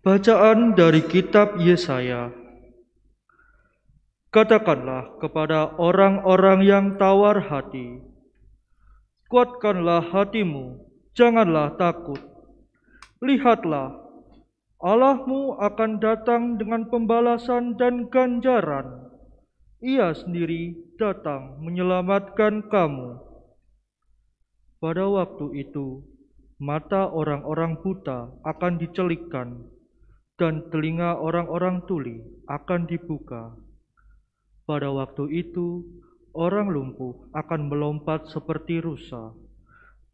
Bacaan dari kitab Yesaya. Katakanlah kepada orang-orang yang tawar hati, kuatkanlah hatimu, janganlah takut. Lihatlah, Allahmu akan datang dengan pembalasan dan ganjaran. Ia sendiri datang menyelamatkan kamu. Pada waktu itu, mata orang-orang buta akan dicelikkan, dan telinga orang-orang tuli akan dibuka. Pada waktu itu, orang lumpuh akan melompat seperti rusa,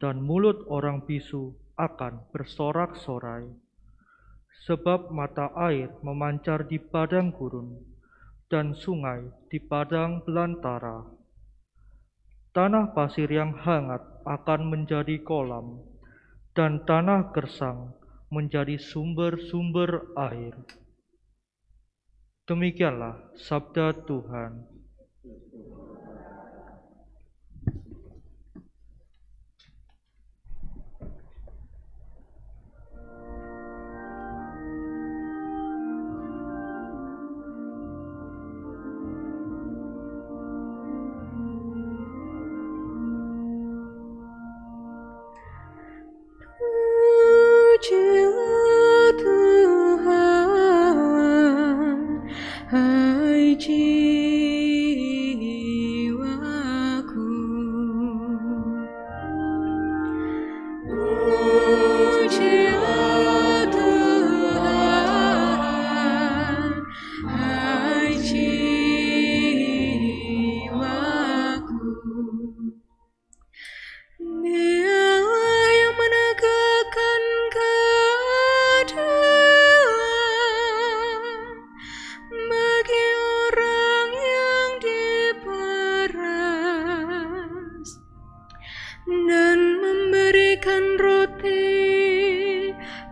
dan mulut orang bisu akan bersorak-sorai. Sebab mata air memancar di padang gurun, dan sungai di padang belantara. Tanah pasir yang hangat akan menjadi kolam, dan tanah gersang menjadi sumber-sumber air. Demikianlah sabda Tuhan.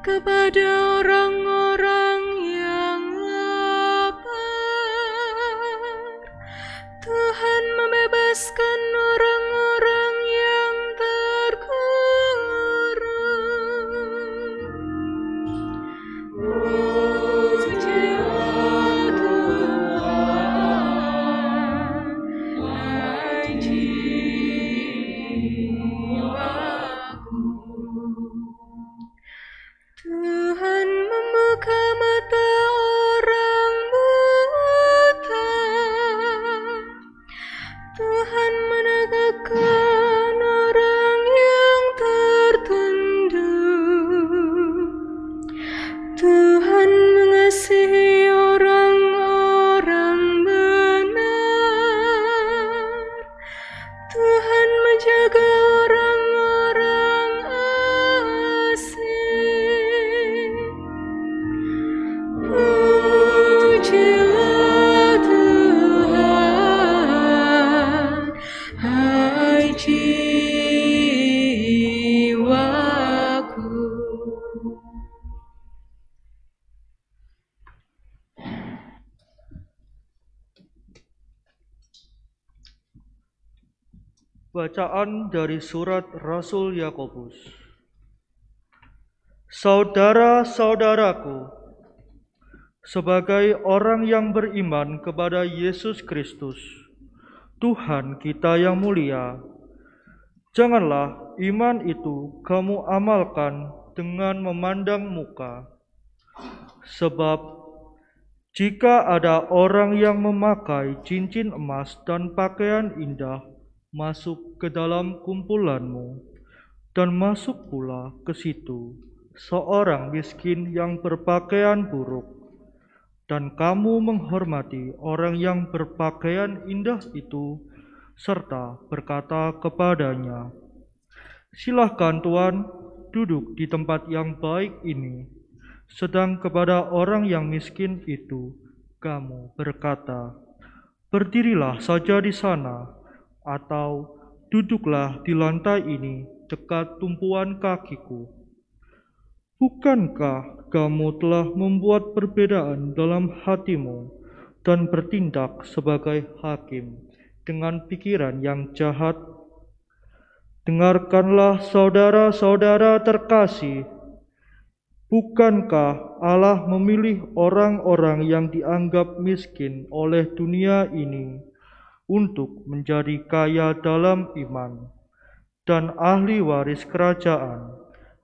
Kepada orang-orang yang lapar, Tuhan membebaskan orang-orang yang terkurung. Pujilah Tuhan, hai jiwaku. Tuhan membuka mata orang buta. Tuhan menegakkan orang yang tertunduk. Tuhan mengasihi orang-orang benar. Tuhan menjaga orang-orang asing. Pujilah Tuhan, hai jiwaku. Bacaan dari surat Rasul Yakobus. Saudara-saudaraku, sebagai orang yang beriman kepada Yesus Kristus, Tuhan kita yang mulia, janganlah iman itu kamu amalkan dengan memandang muka. Sebab jika ada orang yang memakai cincin emas dan pakaian indah masuk ke dalam kumpulanmu, dan masuk pula ke situ seorang miskin yang berpakaian buruk, dan kamu menghormati orang yang berpakaian indah itu, serta berkata kepadanya, "Silahkan Tuan, duduk di tempat yang baik ini," sedang kepada orang yang miskin itu kamu berkata, "Berdirilah saja di sana," atau "Duduklah di lantai ini dekat tumpuan kakiku." Bukankah kamu telah membuat perbedaan dalam hatimu dan bertindak sebagai hakim dengan pikiran yang jahat? Dengarkanlah saudara-saudara terkasih, Bukankah Allah memilih orang-orang yang dianggap miskin oleh dunia ini untuk menjadi kaya dalam iman dan ahli waris kerajaan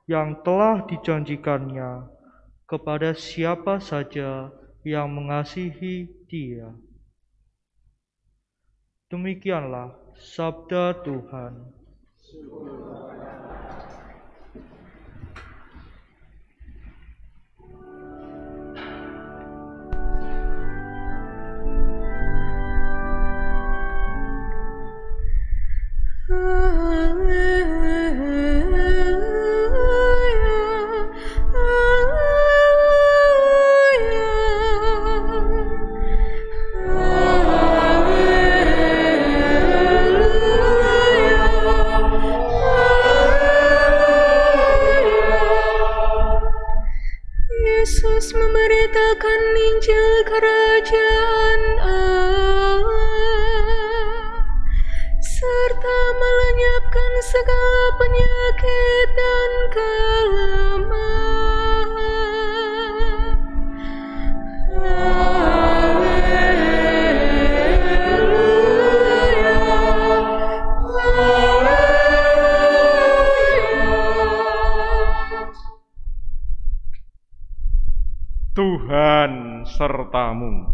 yang telah dijanjikannya kepada siapa saja yang mengasihi Dia? Demikianlah sabda Tuhan. Yesus memberitakan Injil Kerajaan Allah serta melenyapkan segala penyakit dan kelemahan. Haleluya, haleluya. Tuhan sertamu.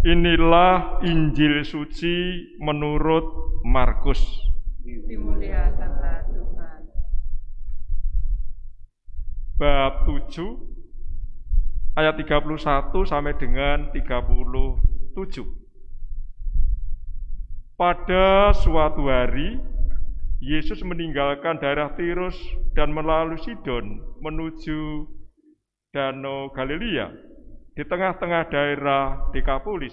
Inilah Injil suci menurut Markus. Dimuliakanlah Tuhan. Bab 7 ayat 31 sampai dengan 37. Pada suatu hari Yesus meninggalkan daerah Tirus dan melalui Sidon menuju Danau Galilea di tengah-tengah daerah Dekapolis.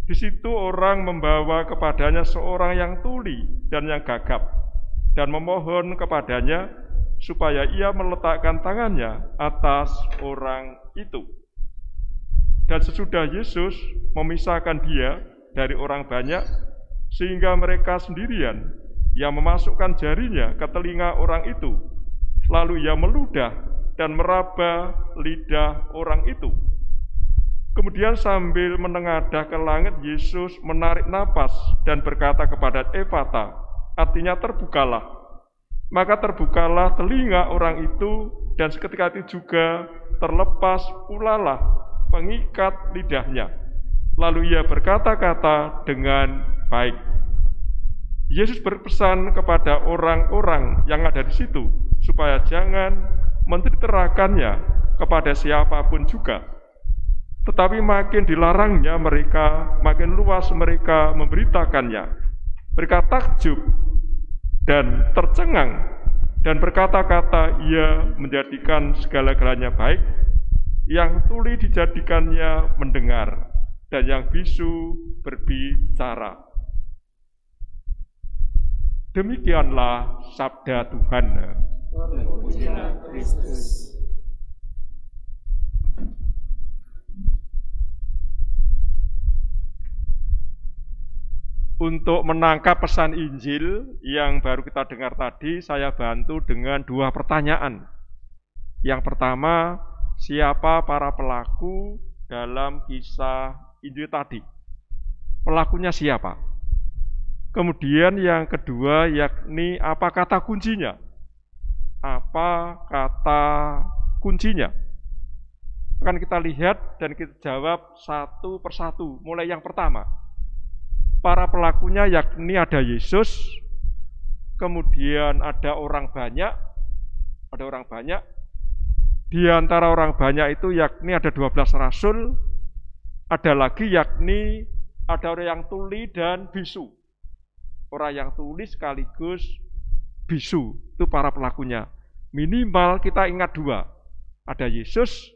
Di situ orang membawa kepadanya seorang yang tuli dan yang gagap dan memohon kepadanya supaya ia meletakkan tangannya atas orang itu. Dan sesudah Yesus memisahkan dia dari orang banyak sehingga mereka sendirian yang memasukkan jarinya ke telinga orang itu, lalu ia meludah dan meraba lidah orang itu. Kemudian sambil menengadah ke langit, Yesus menarik napas dan berkata kepada Efata, artinya terbukalah. Maka terbukalah telinga orang itu, dan seketika itu juga terlepas pulalah pengikat lidahnya. Lalu ia berkata-kata dengan baik. Yesus berpesan kepada orang-orang yang ada di situ supaya jangan menceritakannya kepada siapapun juga. Tetapi makin dilarangnya mereka, makin luas mereka memberitakannya. Mereka takjub dan tercengang dan berkata-kata, ia menjadikan segala-galanya baik, yang tuli dijadikannya mendengar, dan yang bisu berbicara. Demikianlah sabda Tuhan. Terpujilah Kristus. Untuk menangkap pesan Injil yang baru kita dengar tadi, saya bantu dengan 2 pertanyaan. Yang pertama, siapa para pelaku dalam kisah Injil tadi? Pelakunya siapa? Kemudian yang kedua, yakni apa kata kuncinya? Apa kata kuncinya? Akan kita lihat dan kita jawab satu persatu. Mulai yang pertama, para pelakunya yakni ada Yesus, kemudian ada orang banyak. Di antara orang banyak itu yakni ada 12 rasul, ada lagi yakni ada orang yang tuli dan bisu. Orang yang tuli sekaligus bisu, itu para pelakunya. Minimal kita ingat 2, ada Yesus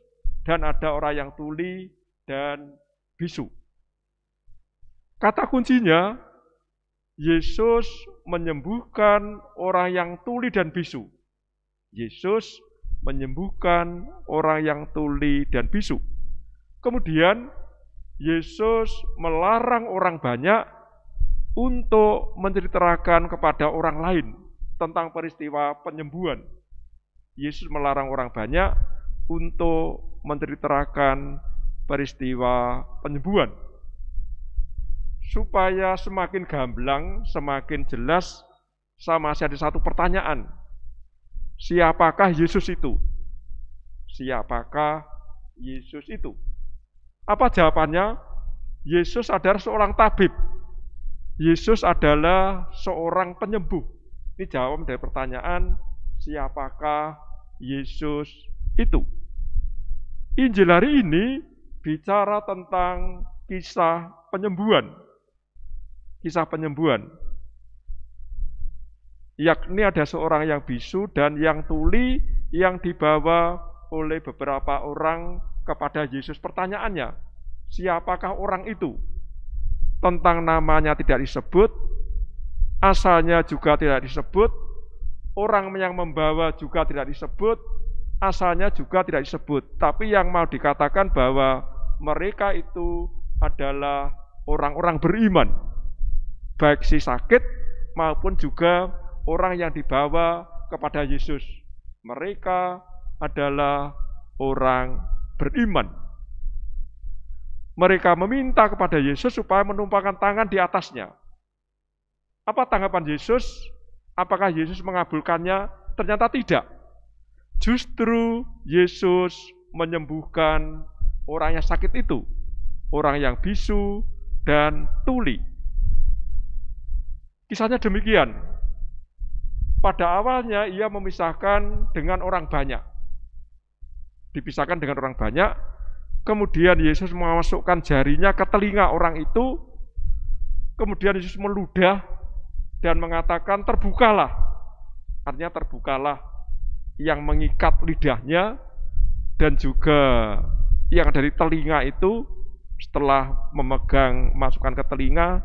dan ada orang yang tuli dan bisu. Kata kuncinya, Yesus menyembuhkan orang yang tuli dan bisu. Yesus menyembuhkan orang yang tuli dan bisu. Kemudian Yesus melarang orang banyak untuk menceritakan kepada orang lain tentang peristiwa penyembuhan. Yesus melarang orang banyak untuk menceritakan peristiwa penyembuhan. Supaya semakin gamblang, semakin jelas, sama masih ada satu pertanyaan. Siapakah Yesus itu? Siapakah Yesus itu? Apa jawabannya? Yesus adalah seorang tabib. Yesus adalah seorang penyembuh. Ini jawab dari pertanyaan, siapakah Yesus itu? Injil hari ini bicara tentang kisah penyembuhan. Kisah penyembuhan. Yakni ada seorang yang bisu dan yang tuli yang dibawa oleh beberapa orang kepada Yesus. Pertanyaannya, siapakah orang itu? Tentang namanya tidak disebut, asalnya juga tidak disebut, orang yang membawa juga tidak disebut, asalnya juga tidak disebut. Tapi yang mau dikatakan bahwa mereka itu adalah orang-orang beriman, baik si sakit maupun juga orang yang dibawa kepada Yesus. Mereka adalah orang beriman. Mereka meminta kepada Yesus supaya menumpangkan tangan di atasnya. Apa tanggapan Yesus? Apakah Yesus mengabulkannya? Ternyata tidak. Justru Yesus menyembuhkan orang yang sakit itu, orang yang bisu dan tuli. Kisahnya demikian. Pada awalnya ia memisahkan dengan orang banyak. Dipisahkan dengan orang banyak. Kemudian Yesus memasukkan jarinya ke telinga orang itu. Kemudian Yesus meludah dan mengatakan terbukalah. Artinya terbukalah yang mengikat lidahnya dan juga yang dari telinga itu. Setelah memegang, masukkan ke telinga,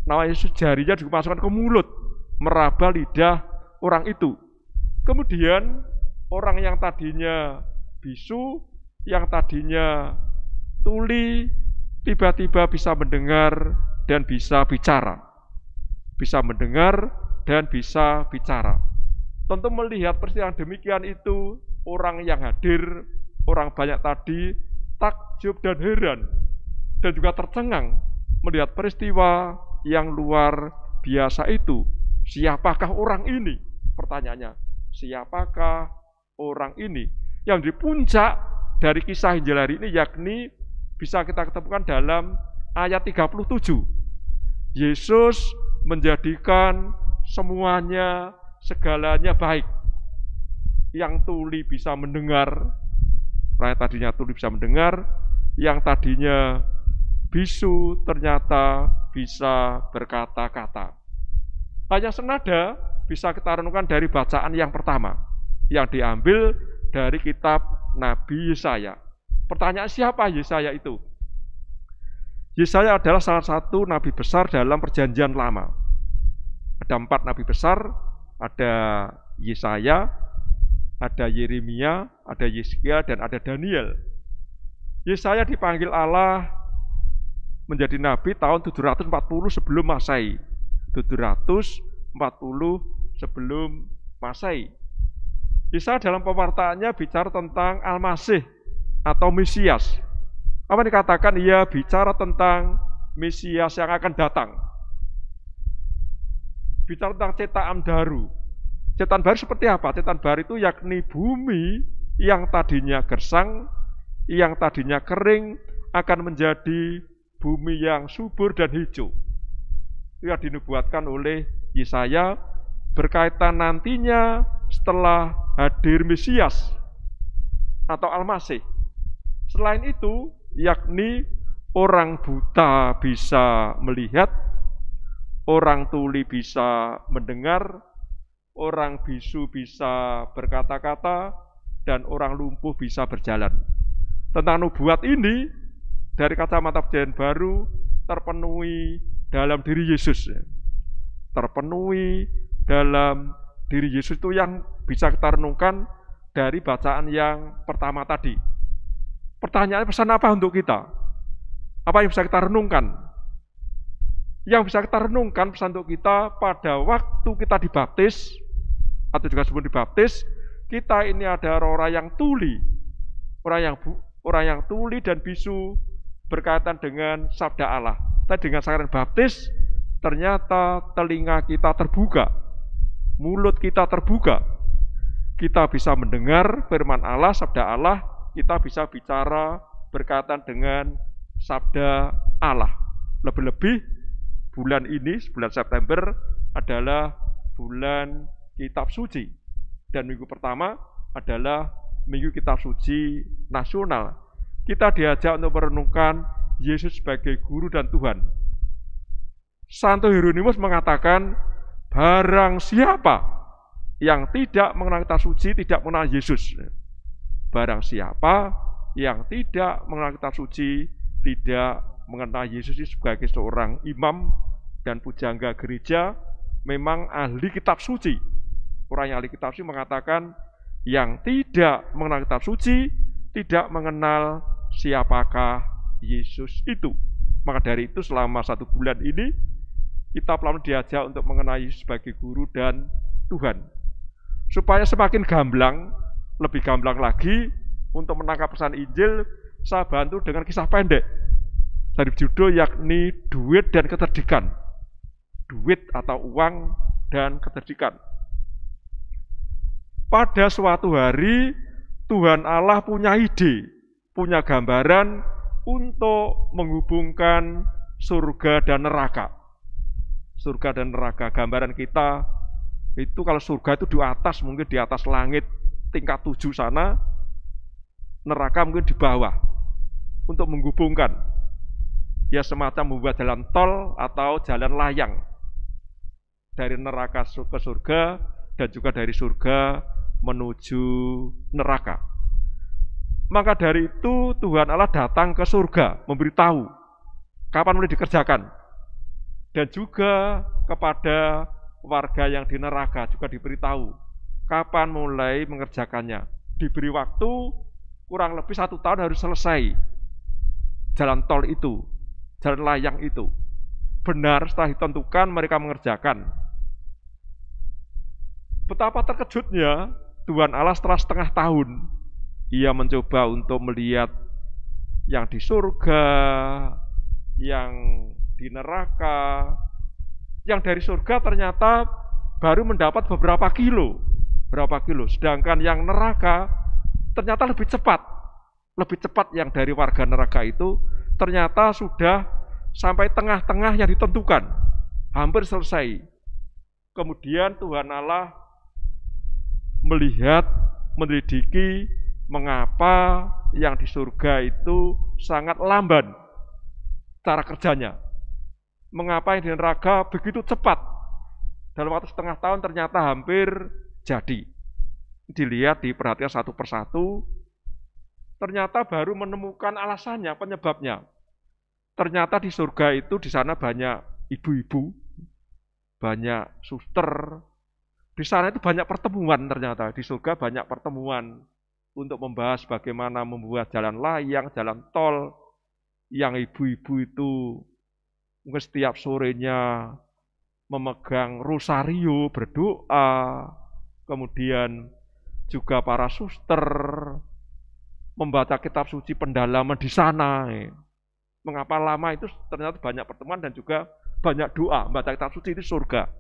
nama Yesus jarinya juga masukkan ke mulut, meraba lidah orang itu. Kemudian orang yang tadinya bisu, yang tadinya tuli, tiba-tiba bisa mendengar dan bisa bicara. Bisa mendengar dan bisa bicara. Tentu melihat peristiwa demikian itu, orang yang hadir, orang banyak tadi, takjub dan heran, dan juga tercengang melihat peristiwa yang luar biasa itu. Siapakah orang ini? Pertanyaannya, siapakah orang ini? Yang di puncak dari kisah Injil hari ini yakni bisa kita ketemukan dalam ayat 37. Yesus menjadikan semuanya, segalanya baik. Yang tuli bisa mendengar, tadinya tuli bisa mendengar, yang tadinya bisu ternyata bisa berkata-kata. Hanya senada bisa kita renungkan dari bacaan yang pertama, yang diambil dari kitab Nabi Yesaya. Pertanyaan, siapa Yesaya itu? Yesaya adalah salah satu nabi besar dalam perjanjian lama. Ada 4 nabi besar, ada Yesaya, ada Yeremia, ada Yesaya, dan ada Daniel. Yesaya dipanggil Allah menjadi nabi tahun 740 sebelum Masehi. 740 sebelum Masehi. Yesaya dalam pewartaannya bicara tentang Al-Masih atau Mesias. Apa dikatakan? Ia bicara tentang Mesias yang akan datang. Bicara tentang cetakan baru. Cetakan baru seperti apa? Cetakan baru itu yakni bumi yang tadinya gersang, yang tadinya kering, akan menjadi bumi yang subur dan hijau. Itu yang dinubuatkan oleh Yesaya berkaitan nantinya setelah hadir Mesias atau Al-Masih. Selain itu, yakni orang buta bisa melihat, orang tuli bisa mendengar, orang bisu bisa berkata-kata, dan orang lumpuh bisa berjalan. Tentang nubuat ini, dari kacamata perjanjian baru, terpenuhi dalam diri Yesus. Terpenuhi dalam diri Yesus itu yang bisa kita renungkan dari bacaan yang pertama tadi. Pertanyaannya, pesan apa untuk kita? Apa yang bisa kita renungkan? Yang bisa kita renungkan pesan untuk kita pada waktu kita dibaptis, atau juga sebelum dibaptis, Kita ini ada orang yang tuli, orang yang tuli dan bisu berkaitan dengan sabda Allah. Tapi dengan sakramen baptis, ternyata telinga kita terbuka, mulut kita terbuka. Kita bisa mendengar firman Allah, sabda Allah, kita bisa bicara berkaitan dengan sabda Allah. Lebih-lebih bulan ini, bulan September adalah bulan kitab suci. Dan minggu pertama adalah minggu kitab suci nasional. Kita diajak untuk merenungkan Yesus sebagai guru dan Tuhan. Santo Hieronymus mengatakan, barang siapa yang tidak mengenal kitab suci tidak mengenal Yesus. Barang siapa yang tidak mengenal kitab suci tidak mengenal Yesus sebagai seorang imam dan pujangga gereja, memang ahli kitab suci. Orang yang ahli kitab suci mengatakan, yang tidak mengenal kitab suci tidak mengenal siapakah Yesus itu. Maka dari itu selama 1 bulan ini kita perlu diajak untuk mengenal Yesus sebagai guru dan Tuhan. Supaya semakin gamblang, lebih gamblang lagi untuk menangkap pesan Injil, saya bantu dengan kisah pendek dari judul yakni duit dan kecerdikan. Duit atau uang dan kecerdikan. Pada suatu hari Tuhan Allah punya ide, punya gambaran untuk menghubungkan surga dan neraka. Surga dan neraka, gambaran kita itu kalau surga itu di atas, mungkin di atas langit tingkat 7 sana, neraka mungkin di bawah, untuk menghubungkan. Ya semacam membuat jalan tol atau jalan layang dari neraka ke surga dan juga dari surga menuju neraka. Maka dari itu Tuhan Allah datang ke surga memberitahu kapan mulai dikerjakan, dan juga kepada warga yang di neraka juga diberitahu kapan mulai mengerjakannya. Diberi waktu kurang lebih 1 tahun harus selesai jalan tol itu, jalan layang itu. Benar setelah ditentukan mereka mengerjakan. Betapa terkejutnya Tuhan Allah setelah setengah tahun Ia mencoba untuk melihat yang di surga, yang di neraka. Yang dari surga ternyata baru mendapat beberapa kilo, sedangkan yang neraka ternyata lebih cepat yang dari warga neraka itu ternyata sudah sampai tengah-tengah yang ditentukan, hampir selesai. Kemudian Tuhan Allah melihat, menyelidiki mengapa yang di surga itu sangat lamban cara kerjanya. Mengapa yang di neraka begitu cepat? Dalam waktu setengah tahun ternyata hampir jadi. Dilihat, diperhatikan satu persatu, ternyata baru menemukan alasannya, penyebabnya. Ternyata di surga itu di sana banyak ibu-ibu, banyak suster. Di sana itu banyak pertemuan ternyata. Di surga banyak pertemuan untuk membahas bagaimana membuat jalan layang, jalan tol. Yang ibu-ibu itu mungkin setiap sorenya memegang rosario, berdoa. Kemudian juga para suster membaca kitab suci pendalaman di sana. Mengapa lama itu ternyata banyak pertemuan dan juga banyak doa. Membaca kitab suci itu surga.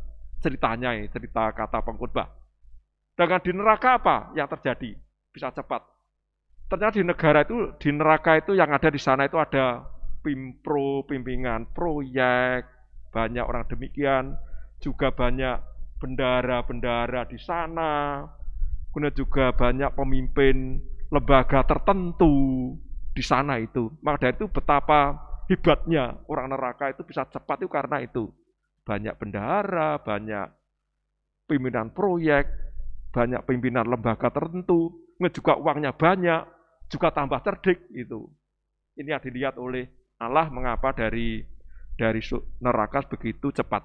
Ceritanya, cerita kata pengkhotbah. Dengan di neraka apa yang terjadi? Bisa cepat. Ternyata di neraka itu yang ada di sana itu ada pimpinan proyek, banyak orang demikian, juga banyak bendara-bendara di sana, kemudian juga banyak pemimpin lembaga tertentu di sana itu. Maka dari itu betapa hebatnya orang neraka itu bisa cepat itu karena itu. Banyak bendahara, banyak pimpinan proyek, banyak pimpinan lembaga tertentu, juga uangnya banyak, juga tambah cerdik itu. Ini yang dilihat oleh Allah mengapa dari neraka begitu cepat.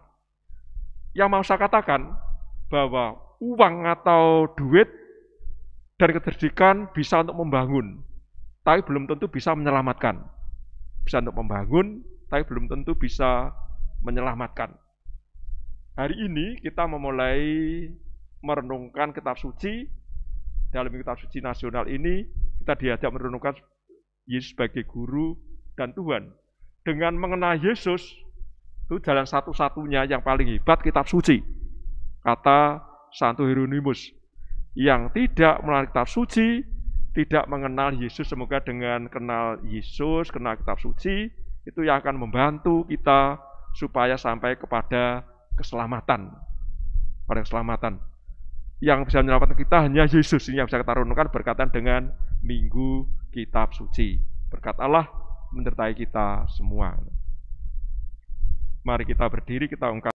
Yang mau saya katakan bahwa uang atau duit dari kecerdikan bisa untuk membangun, tapi belum tentu bisa menyelamatkan. Bisa untuk membangun, tapi belum tentu bisa menyelamatkan. Hari ini kita memulai merenungkan kitab suci dalam Minggu Kitab Suci Nasional ini kita diajak merenungkan Yesus sebagai guru dan Tuhan. Dengan mengenal Yesus, itu jalan satu-satunya yang paling hebat Kitab Suci. Kata Santo Hieronymus, yang tidak mengenal Kitab Suci, tidak mengenal Yesus. Semoga dengan kenal Yesus, kenal Kitab Suci, itu yang akan membantu kita supaya sampai kepada keselamatan. Pada keselamatan. Yang bisa menyelamatkan kita hanya Yesus. Ini yang bisa kita renungkan berkaitan dengan Minggu Kitab Suci. Berkat Allah menyertai kita semua. Mari kita berdiri, kita ungkap.